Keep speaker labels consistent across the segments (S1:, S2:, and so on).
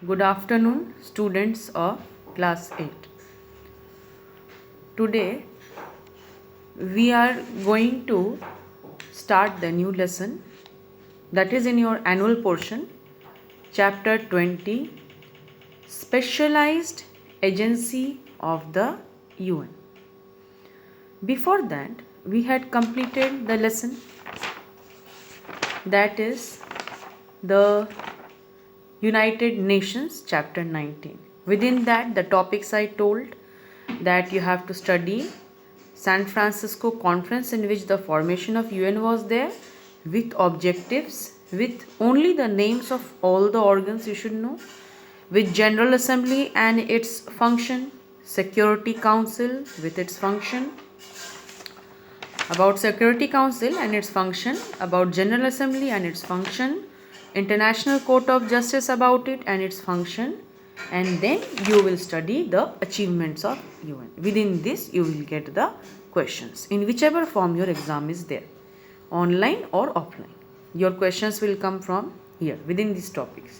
S1: Good afternoon, students of class 8. Today we are going to start the new lesson that is in your annual portion, chapter 20, Specialized Agency of the UN. Before that, we had completed the lesson that is the United Nations, chapter 19. Within that, the topics I told that you have to study San Francisco Conference, in which the formation of UN was there, with objectives, with only the names of all the organs you should know, with General Assembly and its function, Security Council with its function, about Security Council and its function, about General Assembly and its function, International Court of Justice about it and its function, and then you will study the achievements of UN. Within this you will get the questions in whichever form your exam is there, online or offline. Your questions will come from here within these topics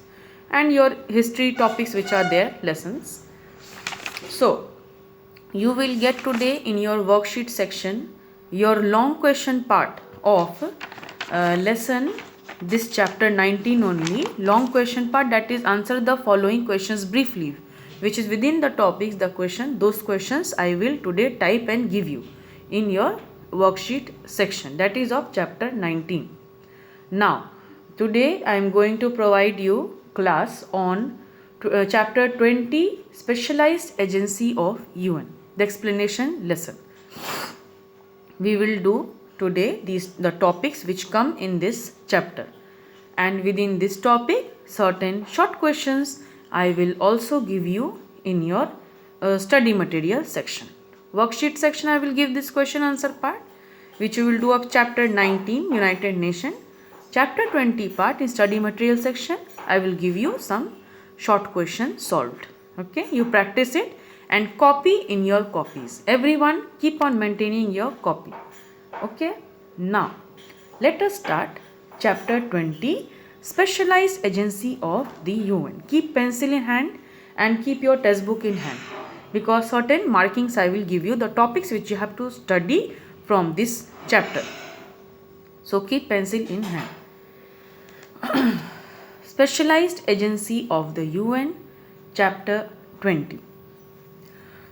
S1: and your history topics which are there lessons. So you will get today in your worksheet section your long question part of lesson this chapter 19 only, long question part, that is answer the following questions briefly, which is within the topics. The question, those questions I will today type and give you in your worksheet section, that is of chapter 19. Now today I am going to provide you class on chapter 20, Specialized Agency of UN, the explanation lesson. We will do today the topics which come in this chapter, and within this topic certain short questions I will also give you in your study material section. Worksheet section I will give this question answer part which you will do of chapter 19 United Nations. Chapter 20 part in study material section I will give you some short questions solved. Okay, you practice it and copy in your copies. Everyone keep on maintaining your copy. Okay, now let us start chapter 20, Specialized Agency of the UN. Keep pencil in hand and keep your textbook in hand, because certain markings I will give you, the topics which you have to study from this chapter. So keep pencil in hand. Specialized Agency of the UN, chapter 20.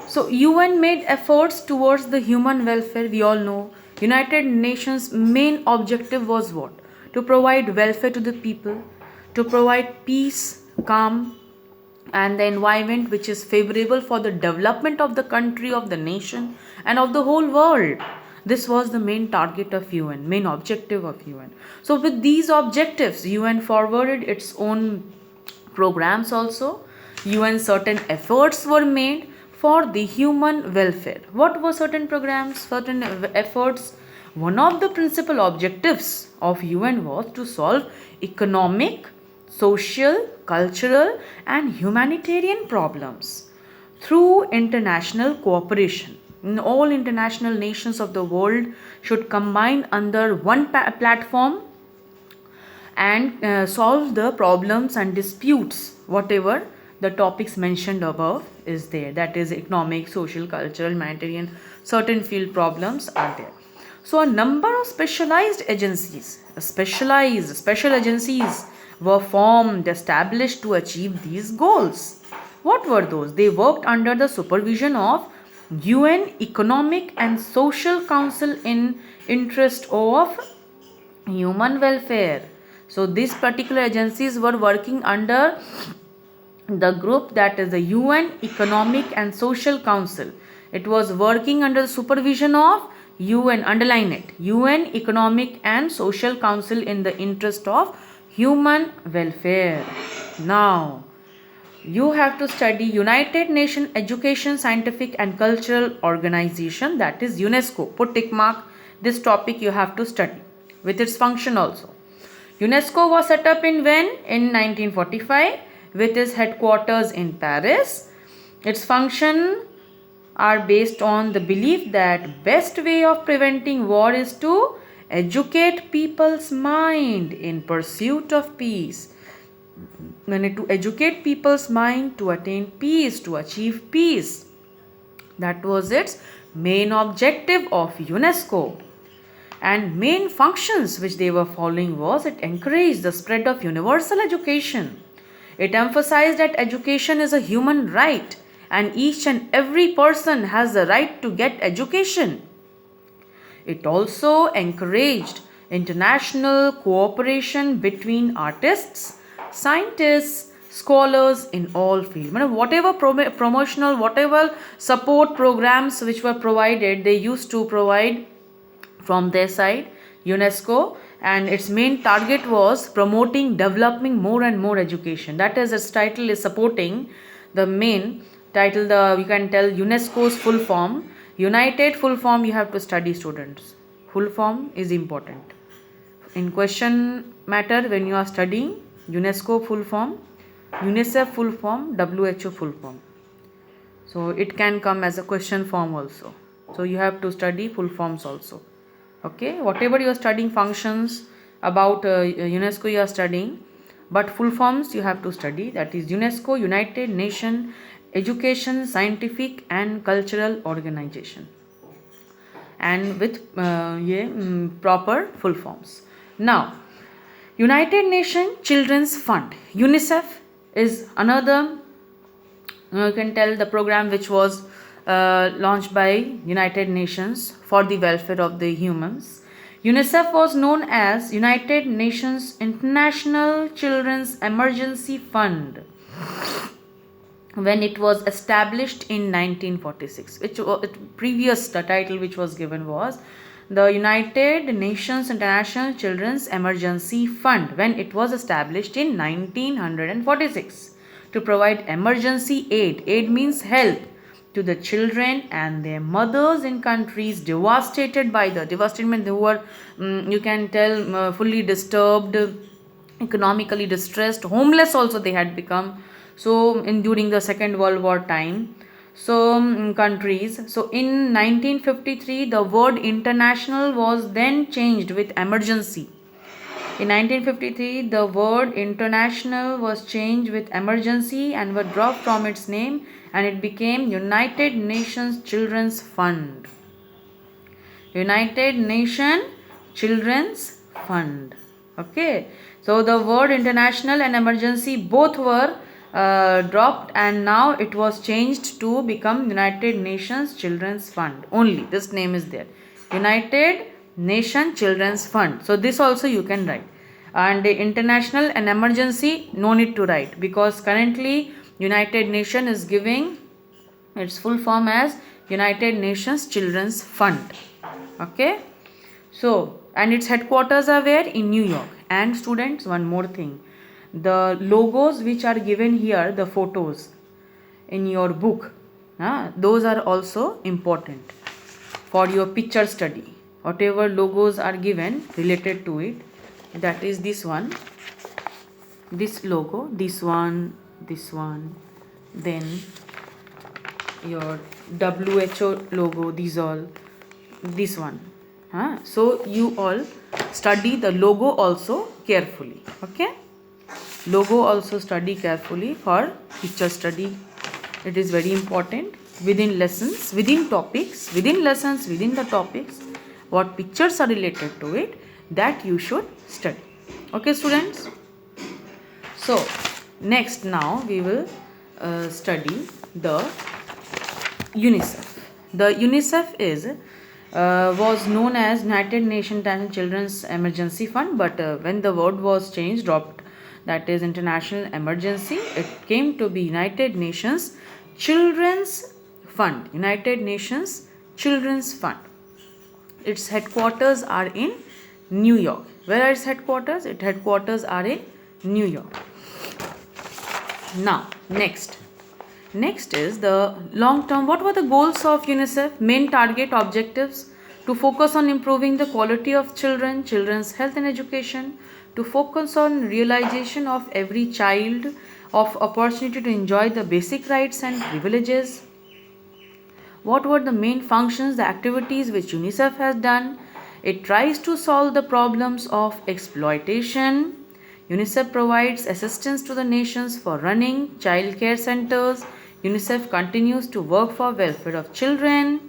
S1: So UN made efforts towards the human welfare. We all know United Nations main objective was what? To provide welfare to the people, to provide peace, calm and the environment which is favorable for the development of the country, of the nation and of the whole world. This was the main target of UN, main objective of UN. So with these objectives, UN forwarded its own programs also. UN certain efforts were made for the human welfare. What were certain programs, certain efforts? One of the principal objectives of UN was to solve economic, social, cultural and humanitarian problems through international cooperation. All international nations of the world should combine under one platform and solve the problems and disputes, whatever the topics mentioned above is there, that is economic, social, cultural, humanitarian, certain field problems are there. So a number of special agencies were formed, established to achieve these goals. What were those? They worked under the supervision of UN Economic and Social Council in interest of human welfare. So these particular agencies were working under the group, that is the UN Economic and Social Council. It was working under the supervision of UN, underline it, UN Economic and Social Council in the interest of human welfare. Now you have to study United Nations Education, Scientific and Cultural Organization, that is UNESCO. Put tick mark, this topic you have to study with its function also. UNESCO was set up in when? In 1945 with its headquarters in Paris. Its function are based on the belief that best way of preventing war is to educate people's mind in pursuit of peace. to educate people's mind, to attain peace, to achieve peace. That was its main objective of UNESCO. And main functions which they were following was it encouraged the spread of universal education. It emphasized that education is a human right and each and every person has the right to get education. It also encouraged international cooperation between artists, scientists, scholars in all fields. Whatever promotional, whatever support programs which were provided, they used to provide from their side, UNESCO, and its main target was promoting, developing more and more education. That is, its title is supporting the main title, you can tell UNESCO's full form. United full form you have to study, students. Full form is important. In question matter, when you are studying UNESCO full form, UNICEF full form, WHO full form. So it can come as a question form also. So you have to study full forms also. Okay, whatever you are studying functions about UNESCO you are studying, but full forms you have to study. That is UNESCO, United Nations Education, Scientific and Cultural Organization, and with proper full forms. Now, United Nations Children's Fund, UNICEF, is another, you can tell, the program which was launched by United Nations for the welfare of the humans. UNICEF was known as United Nations International Children's Emergency Fund when it was established in 1946. Which previous title which was given was the United Nations International Children's Emergency Fund when it was established in 1946 to provide emergency aid. Aid means help to the children and their mothers in countries devastated by the devastation. They were, you can tell, fully disturbed, economically distressed, homeless also they had become. So during the Second World War time, so countries. So in 1953, the word international was then changed with emergency. In 1953, the word international was changed with emergency and were dropped from its name, and it became United Nations Children's Fund. United Nations Children's Fund. Okay. So the word international and emergency both were dropped, and now it was changed to become United Nations Children's Fund. Only this name is there. United Nation Children's Fund. So this also you can write. And international and emergency, no need to write, because currently United Nation is giving its full form as United Nations Children's Fund. Okay. So, and its headquarters are where? In New York. And students, one more thing. The logos which are given here, the photos in your book, those are also important for your picture study. Whatever logos are given related to it, that is this one, this logo, this one, then your WHO logo, these all, this one. So you all study the logo also carefully. Okay, logo also study carefully for picture study. It is very important within lessons, within topics, within lessons, within the topics, what pictures are related to it, that you should study. Okay, students. So next, now we will study the UNICEF. The UNICEF is was known as United Nations Children's Emergency Fund, but when the word was changed, dropped, that is international emergency, it came to be United Nations Children's Fund. United Nations Children's Fund. Its headquarters are in New York. Where are its headquarters? Its headquarters are in New York. Now, next is the long term. What were the goals of UNICEF? Main target objectives: to focus on improving the quality of children, children's health and education, to focus on realization of every child of opportunity to enjoy the basic rights and privileges. What were the main functions, the activities which UNICEF has done? It tries to solve the problems of exploitation, UNICEF provides assistance to the nations for running child care centers. UNICEF continues to work for welfare of children.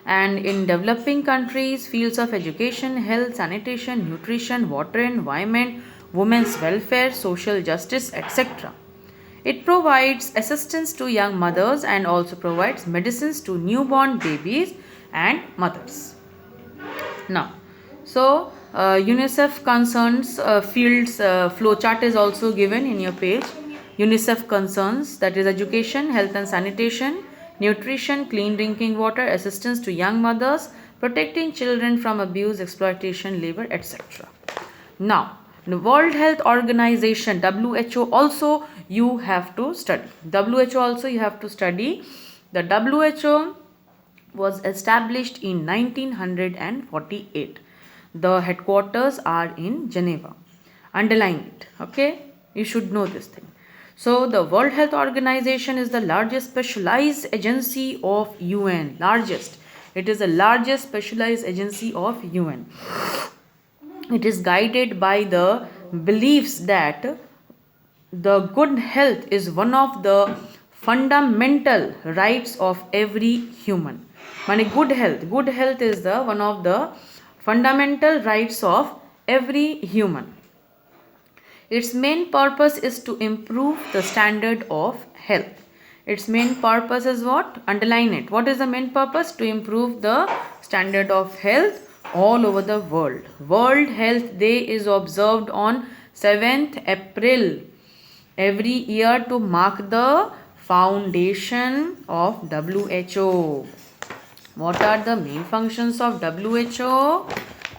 S1: And in developing countries, fields of education, health, sanitation, nutrition, water, environment, women's welfare, social justice, etc. It provides assistance to young mothers and also provides medicines to newborn babies and mothers. Now, so UNICEF concerns fields flowchart is also given in your page. UNICEF concerns, that is education, health and sanitation, nutrition, clean drinking water, assistance to young mothers, protecting children from abuse, exploitation, labor, etc. Now, the World Health Organization, WHO, also you have to study. WHO also you have to study. The WHO was established in 1948. The headquarters are in Geneva. Underline it. Okay, you should know this thing. So the World Health Organization is the largest specialized agency of UN. Largest. It is the largest specialized agency of UN. It is guided by the beliefs that the good health is one of the fundamental rights of every human. Good health is the one of the fundamental rights of every human. Its main purpose is to improve the standard of health. Its main purpose is what? Underline it. What is the main purpose? To improve the standard of health all over the world. World Health Day is observed on 7th April every year to mark the foundation of WHO. What are the main functions of WHO?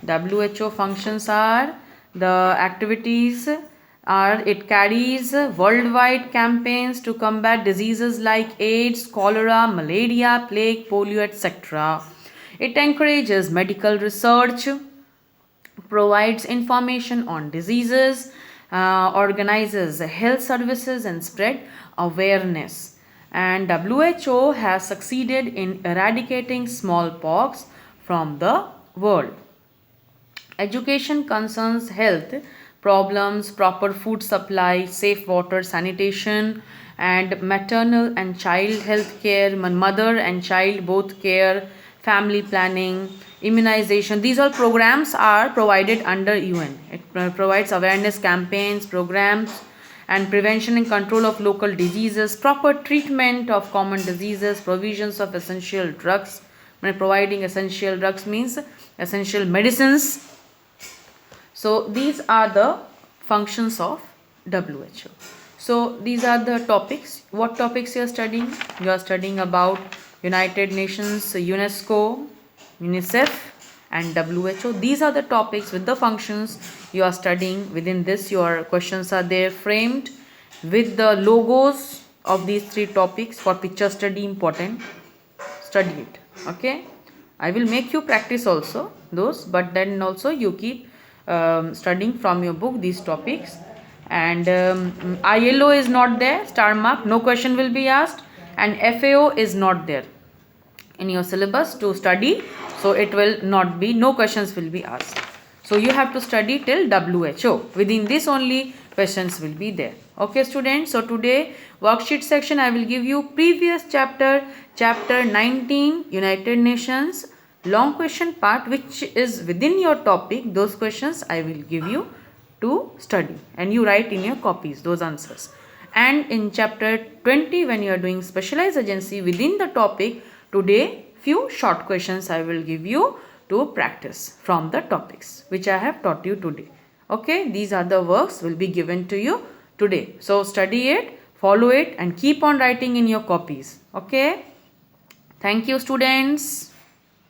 S1: WHO functions are, the activities are, it carries worldwide campaigns to combat diseases like AIDS, cholera, malaria, plague, polio, etc. It encourages medical research, provides information on diseases, organizes health services and spread awareness. And WHO has succeeded in eradicating smallpox from the world. Education concerns health problems, proper food supply, safe water, sanitation, and maternal and child health care, mother and child both care, family planning, immunization. These all programs are provided under UN. It provides awareness campaigns, programs, and prevention and control of local diseases, proper treatment of common diseases, provisions of essential drugs. When providing essential drugs means essential medicines. So these are the functions of WHO. So these are the topics. What topics you are studying? You are studying about United Nations, UNESCO, UNICEF and WHO. These are the topics with the functions you are studying. Within this, your questions are there framed with the logos of these three topics. For picture study important. Study it. Okay. I will make you practice also those, but then also you keep studying from your book these topics. And ILO is not there, star mark, no question will be asked, and FAO is not there in your syllabus to study, so it will not be, no questions will be asked. So you have to study till WHO. Within this only questions will be there. Okay students, so today worksheet section I will give you previous chapter 19 United Nations long question part, which is within your topic. Those questions I will give you to study and you write in your copies those answers. And in chapter 20, when you are doing specialized agency within the topic, today few short questions I will give you to practice from the topics which I have taught you today. Okay, these are the works will be given to you today. So study it, follow it and keep on writing in your copies. Okay, thank you students.